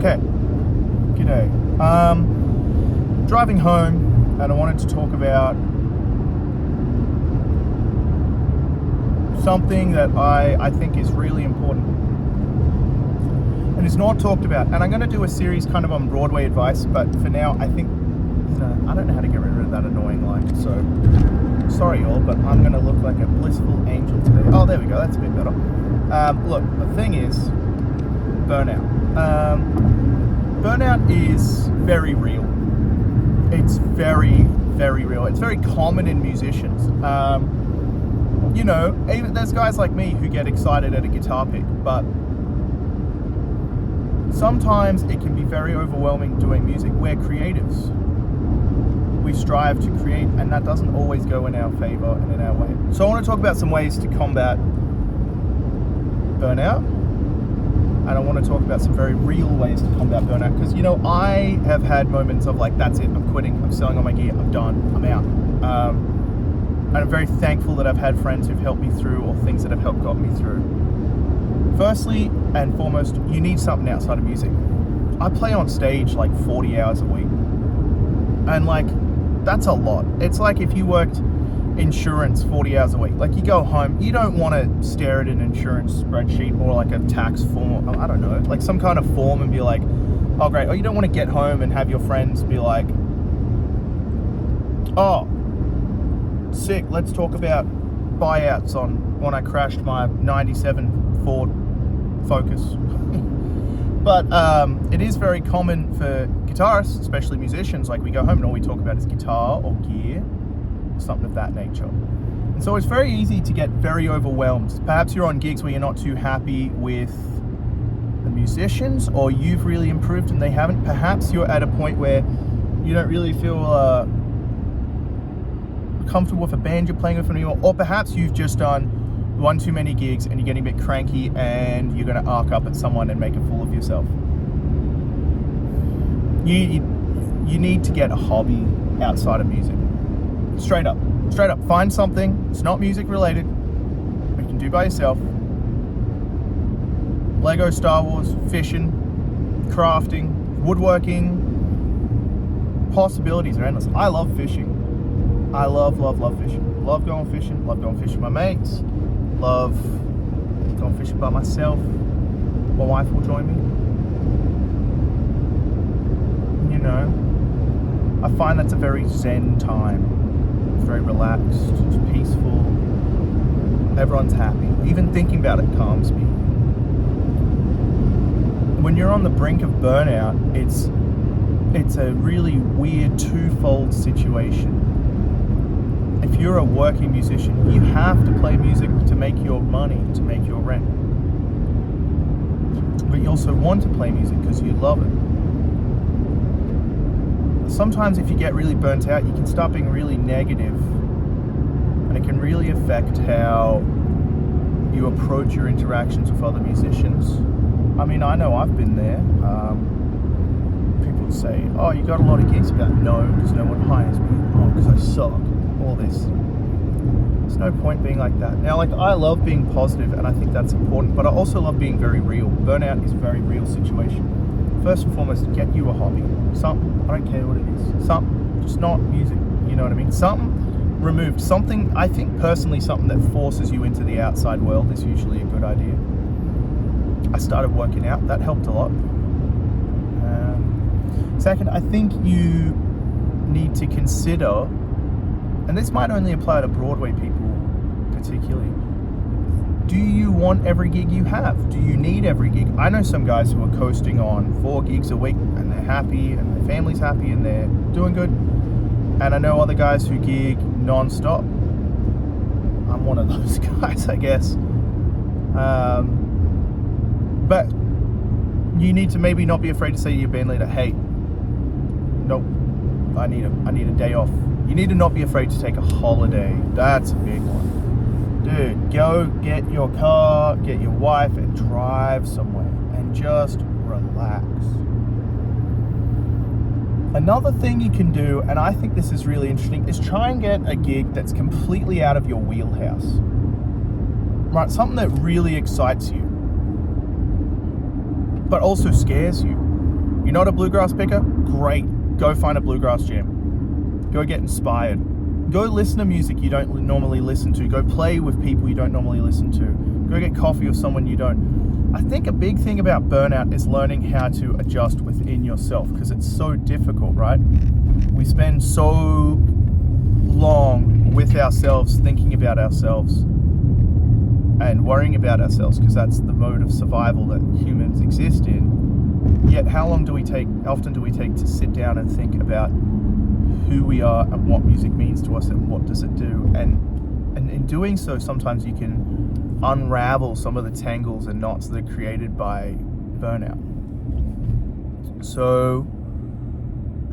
Okay, g'day. Driving home, and I wanted to talk about something that I think is really important and is not talked about. And I'm going to do a series kind of on Broadway advice, but for now, I think I don't know how to get rid of that annoying light. So sorry, all, but I'm going to look like a blissful angel today. Oh, there we go. That's a bit better. Look, the thing is, burnout. Burnout is very real. It's very, very real. It's very common in musicians. Even there's guys like me who get excited at a guitar pick, but sometimes it can be very overwhelming doing music. We're creatives. We strive to create, and that doesn't always go in our favor and in our way. So I want to talk about some ways to combat burnout, and I want to talk about some very real ways to combat burnout, because I have had moments of like, that's it, I'm quitting, I'm selling all my gear, I'm done, I'm out. And I'm very thankful that I've had friends who've helped me through, or things that have helped got me through. Firstly and foremost, you need something outside of music. I play on stage like 40 hours a week, and like, that's a lot. It's like if you worked insurance 40 hours a week. Like, you go home, you don't want to stare at an insurance spreadsheet or like a tax form, I don't know, like some kind of form, and be like, oh great. Or you don't want to get home and have your friends be like, oh, sick, let's talk about buyouts on when I crashed my 97 Ford Focus. But it is very common for guitarists, especially musicians, like we go home and all we talk about is guitar or gear, something of that nature. And so it's very easy to get very overwhelmed. Perhaps you're on gigs where you're not too happy with the musicians, or you've really improved and they haven't. Perhaps you're at a point where you don't really feel comfortable with a band you're playing with anymore, or perhaps you've just done one too many gigs and you're getting a bit cranky and you're going to arc up at someone and make a fool of yourself. You need to get a hobby outside of music. Straight up. Find something. It's not music related. You can do by yourself. Lego, Star Wars, fishing, crafting, woodworking. Possibilities are endless. I love fishing. I love fishing. Love going fishing. Love going fishing with my mates. Love going fishing by myself. My wife will join me. I find that's a very zen time. It's very relaxed, it's peaceful. Everyone's happy. Even thinking about it calms me. When you're on the brink of burnout, it's a really weird twofold situation. If you're a working musician, you have to play music to make your money, to make your rent. But you also want to play music because you love it. Sometimes if you get really burnt out, you can start being really negative, and it can really affect how you approach your interactions with other musicians. I mean, I know I've been there. People would say, oh, you got a lot of gigs? But no, because no one hires me. Oh, because I suck. All this. There's no point being like that. Now, like, I love being positive, and I think that's important, but I also love being very real. Burnout is a very real situation. First and foremost, get you a hobby. Something, I don't care what it is. Something, just not music, you know what I mean? Something removed. Something, I think personally, something that forces you into the outside world is usually a good idea. I started working out, that helped a lot. Second, I think you need to consider, and this might only apply to Broadway people particularly, do you want every gig you have? Do you need every gig? I know some guys who are coasting on 4 gigs a week, and they're happy, and their family's happy, and they're doing good. And I know other guys who gig non-stop. I'm one of those guys, I guess. But you need to maybe not be afraid to say to your band leader, hey, nope, I need a day off. You need to not be afraid to take a holiday. That's a big one. Dude, go get your car, get your wife, and drive somewhere and just relax. Another thing you can do, and I think this is really interesting, is try and get a gig that's completely out of your wheelhouse. Right, something that really excites you, but also scares you. You're not a bluegrass picker? Great. Go find a bluegrass jam. Go get inspired. Go listen to music you don't normally listen to. Go play with people you don't normally listen to. Go get coffee with someone you don't. I think a big thing about burnout is learning how to adjust within yourself, because it's so difficult, right? We spend so long with ourselves, thinking about ourselves and worrying about ourselves, because that's the mode of survival that humans exist in. Yet how often do we take to sit down and think about who we are and what music means to us and what does it do? And in doing so, sometimes you can unravel some of the tangles and knots that are created by burnout. So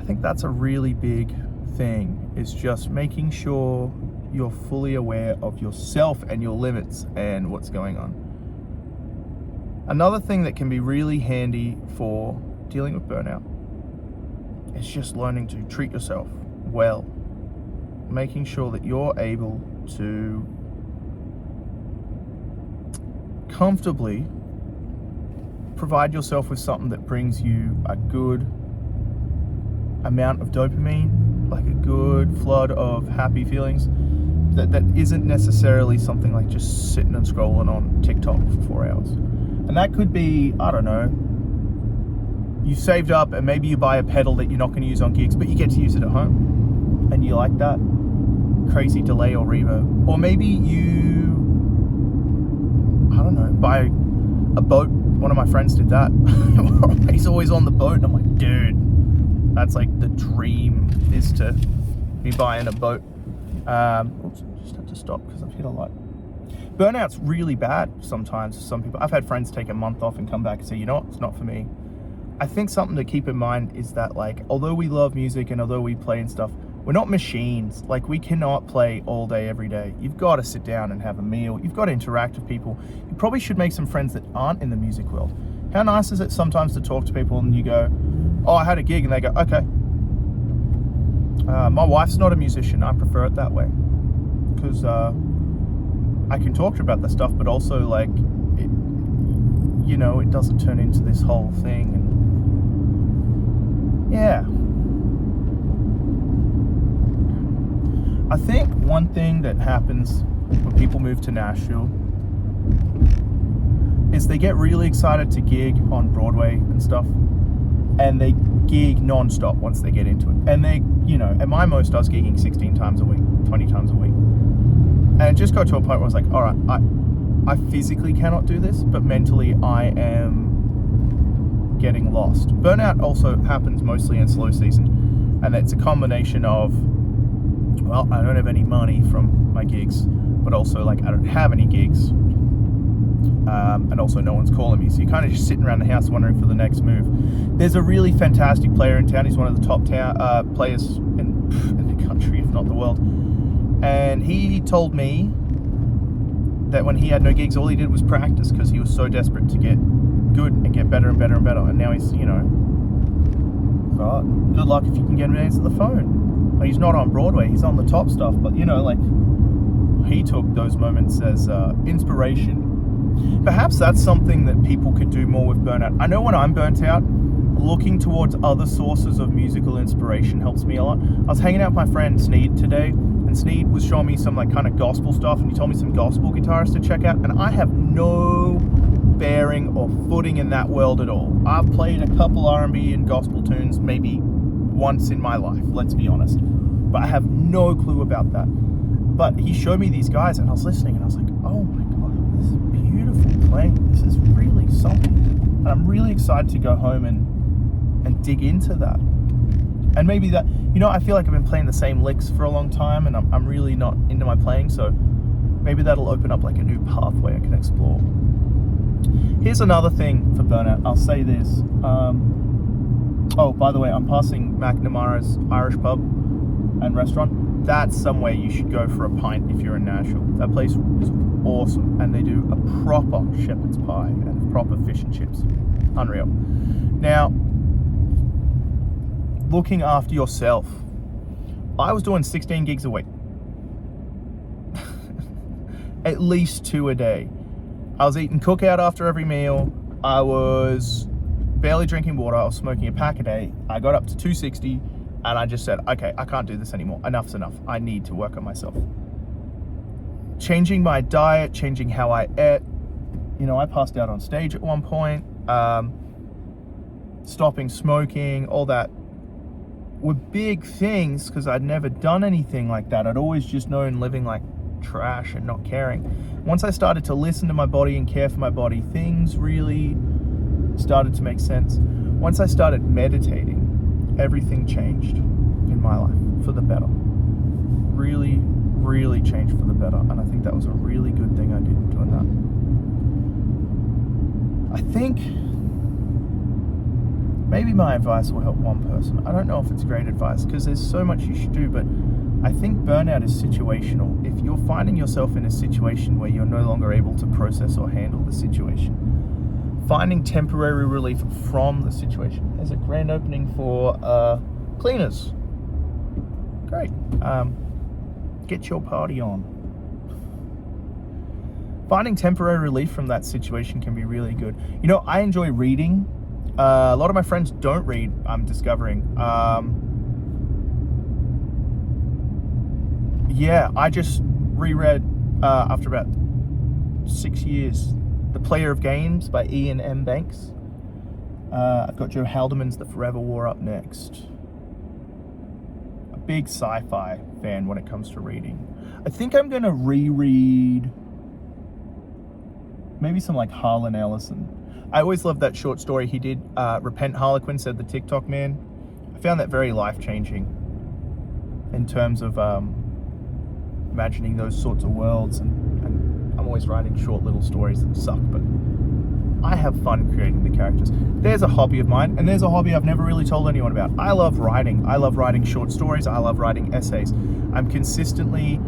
I think that's a really big thing, is just making sure you're fully aware of yourself and your limits and what's going on. Another thing that can be really handy for dealing with burnout is just learning to treat yourself well, making sure that you're able to comfortably provide yourself with something that brings you a good amount of dopamine, like a good flood of happy feelings, that isn't necessarily something like just sitting and scrolling on TikTok for 4 hours. And that could be, I don't know, you saved up and maybe you buy a pedal that you're not going to use on gigs, but you get to use it at home and you like that crazy delay or reverb. Or maybe you, I don't know, buy a boat. One of my friends did that. He's always on the boat and I'm like, dude, that's like the dream, is to be buying a boat. Oops, just have to stop because I've hit a light. Burnout's really bad sometimes for some people. I've had friends take a month off and come back and say, you know what, it's not for me. I think something to keep in mind is that, like, although we love music and although we play and stuff, we're not machines. Like, we cannot play all day, every day. You've got to sit down and have a meal. You've got to interact with people. You probably should make some friends that aren't in the music world. How nice is it sometimes to talk to people and you go, oh, I had a gig, and they go, okay. My wife's not a musician. I prefer it that way because I can talk to her about that stuff, but also, like, it doesn't turn into this whole thing. And yeah. I think one thing that happens when people move to Nashville is they get really excited to gig on Broadway and stuff, and they gig non-stop once they get into it. And they, at my most, I was gigging 16 times a week, 20 times a week. And it just got to a point where I was like, all right, I physically cannot do this, but mentally I am getting lost. Burnout also happens mostly in slow season, and it's a combination of, well, I don't have any money from my gigs, but also, like, I don't have any gigs, and also no one's calling me, so you're kind of just sitting around the house wondering for the next move. There's a really fantastic player in town. He's one of the top players in the country, if not the world, and he told me that when he had no gigs, all he did was practice because he was so desperate to get good and get better and better and better. And now he's, God, good luck if you can get him to answer the phone. Like, he's not on Broadway, he's on the top stuff, but like, he took those moments as inspiration. Perhaps that's something that people could do more with burnout. I know when I'm burnt out, looking towards other sources of musical inspiration helps me a lot. I was hanging out with my friend Sneed today, and Sneed was showing me some, like, kind of gospel stuff, and he told me some gospel guitarists to check out, and I have no bearing or footing in that world at all. I've played a couple R&B and gospel tunes maybe once in my life, let's be honest, but I have no clue about that. But he showed me these guys, and I was listening, and I was like, oh my God, this is beautiful playing. This is really something. And I'm really excited to go home and dig into that. And maybe that, I feel like I've been playing the same licks for a long time, and I'm really not into my playing, so maybe that'll open up, like, a new pathway I can explore. Here's another thing for burnout. I'll say this. Oh, by the way, I'm passing McNamara's Irish pub and restaurant. That's somewhere you should go for a pint if you're in Nashville. That place is awesome, and they do a proper shepherd's pie and proper fish and chips. Unreal. Now, looking after yourself. I was doing 16 gigs a week. At least 2 a day. I was eating cookout after every meal. I was barely drinking water. I was smoking a pack a day. I got up to 260 and I just said, okay, I can't do this anymore. Enough's enough. I need to work on myself. Changing my diet, changing how I ate. You know, I passed out on stage at one point. Stopping smoking, all that were big things because I'd never done anything like that. I'd always just known living like trash and not caring. Once I started to listen to my body and care for my body, things really started to make sense. Once I started meditating, everything changed in my life for the better. Really, really changed for the better. And I think that was a really good thing I did doing that. I think maybe my advice will help one person. I don't know if it's great advice because there's so much you should do, but I think burnout is situational. If you're finding yourself in a situation where you're no longer able to process or handle the situation, finding temporary relief from the situation. There's a grand opening for cleaners. Great. Get your party on. Finding temporary relief from that situation can be really good. You know, I enjoy reading. A lot of my friends don't read, I'm discovering. Yeah, I just reread, after about 6 years, The Player of Games by Ian M. Banks. I've got Joe Haldeman's The Forever War up next. A big sci-fi fan when it comes to reading. I think I'm going to reread maybe some like Harlan Ellison. I always loved that short story he did, Repent Harlequin, Said the TikTok Man. I found that very life-changing in terms of imagining those sorts of worlds, and I'm always writing short little stories that suck, but I have fun creating the characters. There's a hobby of mine, and there's a hobby I've never really told anyone about. I love writing. I love writing short stories. I love writing essays. I'm consistently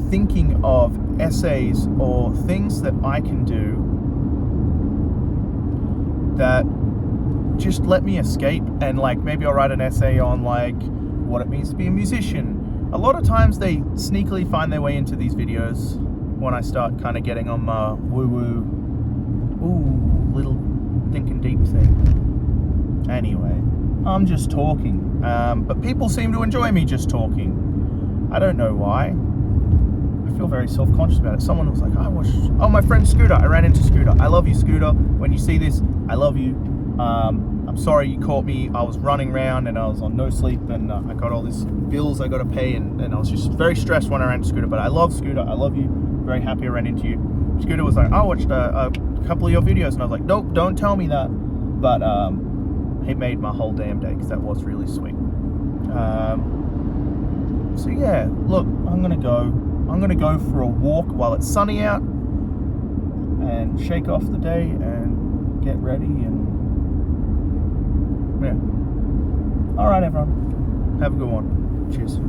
thinking of essays or things that I can do that just let me escape, and like maybe I'll write an essay on like what it means to be a musician. A lot of times they sneakily find their way into these videos when I start kind of getting on my woo-woo, little thinking deep thing. Anyway, I'm just talking, but people seem to enjoy me just talking. I don't know why. I feel very self-conscious about it. Someone was like, my friend Scooter. I ran into Scooter. I love you, Scooter. When you see this, I love you. I'm sorry you caught me. I was running around and I was on no sleep, and I got all these bills I got to pay, and I was just very stressed when I ran into Scooter. But I love Scooter. I love you. Very happy I ran into you. Scooter was like, I watched a couple of your videos, and I was like, nope, don't tell me that. But it made my whole damn day because that was really sweet. So yeah, look, I'm gonna go for a walk while it's sunny out and shake off the day and get ready, and yeah. All right, everyone, have a good one. Cheers.